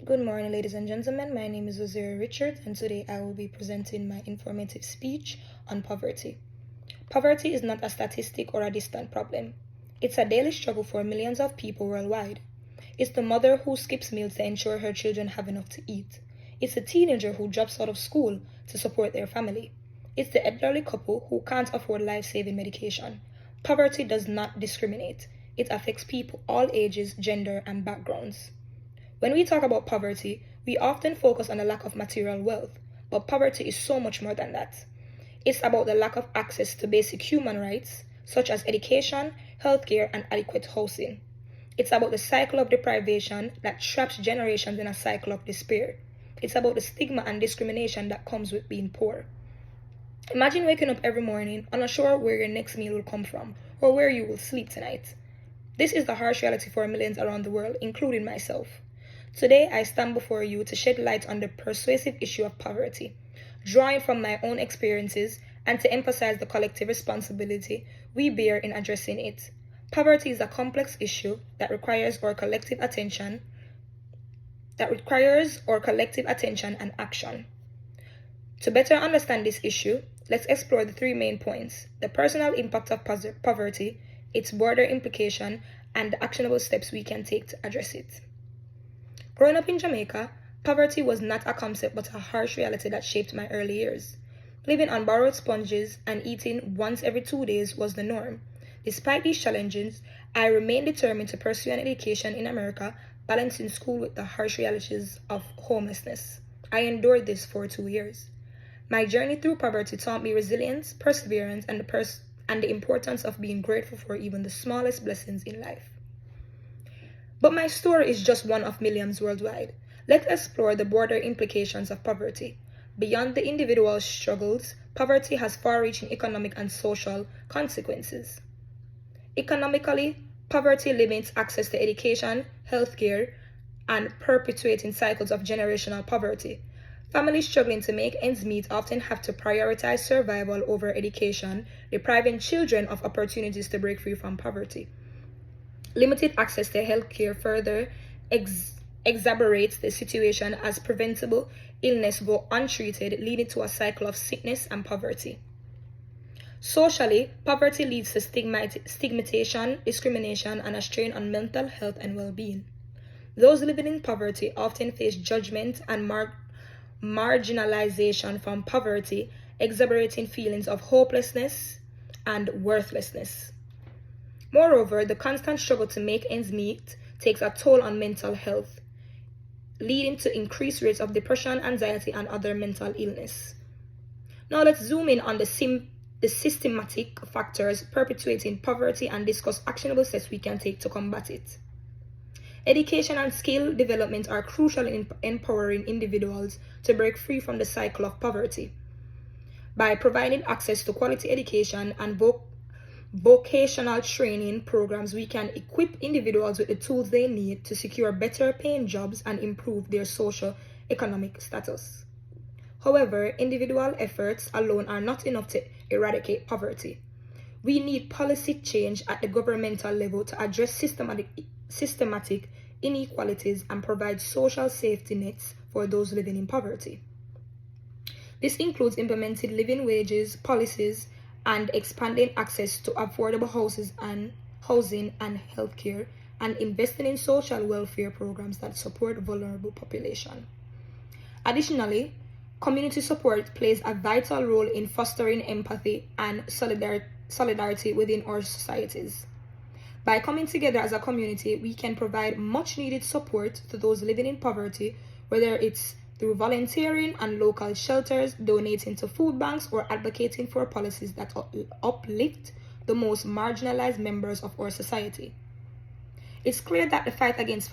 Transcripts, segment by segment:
Good morning, ladies and gentlemen. My name is Ozira Richard, and today I will be presenting my informative speech on poverty. Poverty is not a statistic or a distant problem. It's a daily struggle for millions of people worldwide. It's the mother who skips meals to ensure her children have enough to eat. It's the teenager who drops out of school to support their family. It's the elderly couple who can't afford life-saving medication. Poverty does not discriminate. It affects people all ages, gender, and backgrounds. When we talk about poverty, we often focus on the lack of material wealth, but poverty is so much more than that. It's about the lack of access to basic human rights, such as education, healthcare, and adequate housing. It's about the cycle of deprivation that traps generations in a cycle of despair. It's about the stigma and discrimination that comes with being poor. Imagine waking up every morning unsure where your next meal will come from or where you will sleep tonight. This is the harsh reality for millions around the world, including myself. Today, I stand before you to shed light on the persuasive issue of poverty, drawing from my own experiences and to emphasize the collective responsibility we bear in addressing it. Poverty is a complex issue that requires our collective attention and action. To better understand this issue, let's explore the three main points: the personal impact of poverty, its broader implication, and the actionable steps we can take to address it. Growing up in Jamaica, poverty was not a concept but a harsh reality that shaped my early years. Living on borrowed sponges and eating once every 2 days was the norm. Despite these challenges, I remained determined to pursue an education in America, balancing school with the harsh realities of homelessness. I endured this for 2 years. My journey through poverty taught me resilience, perseverance, and the importance of being grateful for even the smallest blessings in life. But my story is just one of millions worldwide. Let's explore the broader implications of poverty. Beyond the individual struggles, poverty has far-reaching economic and social consequences. Economically, poverty limits access to education, healthcare, and perpetuating cycles of generational poverty. Families struggling to make ends meet often have to prioritize survival over education, depriving children of opportunities to break free from poverty. Limited access to healthcare further exacerbates the situation as preventable illness go untreated, leading to a cycle of sickness and poverty. Socially, poverty leads to stigmatization, discrimination, and a strain on mental health and well-being. Those living in poverty often face judgment and marginalization from poverty, exacerbating feelings of hopelessness and worthlessness. Moreover, the constant struggle to make ends meet takes a toll on mental health, leading to increased rates of depression, anxiety, and other mental illness. Now let's zoom in on the systematic factors perpetuating poverty and discuss actionable steps we can take to combat it. Education and skill development are crucial in empowering individuals to break free from the cycle of poverty. By providing access to quality education and vocational training programs, we can equip individuals with the tools they need to secure better paying jobs and improve their socio-economic status. However, individual efforts alone are not enough to eradicate poverty. We need policy change at the governmental level to address systematic inequalities and provide social safety nets for those living in poverty. This includes implementing living wages policies and expanding access to affordable housing and healthcare, and investing in social welfare programs that support vulnerable population. Additionally, community support plays a vital role in fostering empathy and solidarity within our societies. By coming together as a community, we can provide much needed support to those living in poverty, whether it's through volunteering and local shelters, donating to food banks, or advocating for policies that uplift the most marginalized members of our society. It's clear that the fight against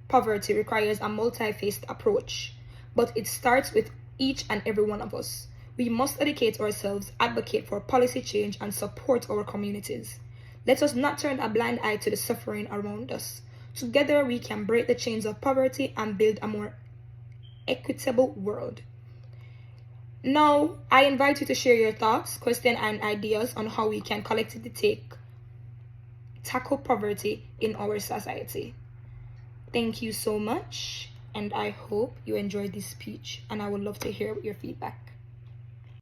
poverty requires a multi-faced approach, but it starts with each and every one of us. We must educate ourselves, advocate for policy change, and support our communities. Let us not turn a blind eye to the suffering around us. Together, we can break the chains of poverty and build a more equitable world. Now, I invite you to share your thoughts, questions, and ideas on how we can collectively tackle poverty in our society. Thank you so much, and I hope you enjoyed this speech, and I would love to hear your feedback.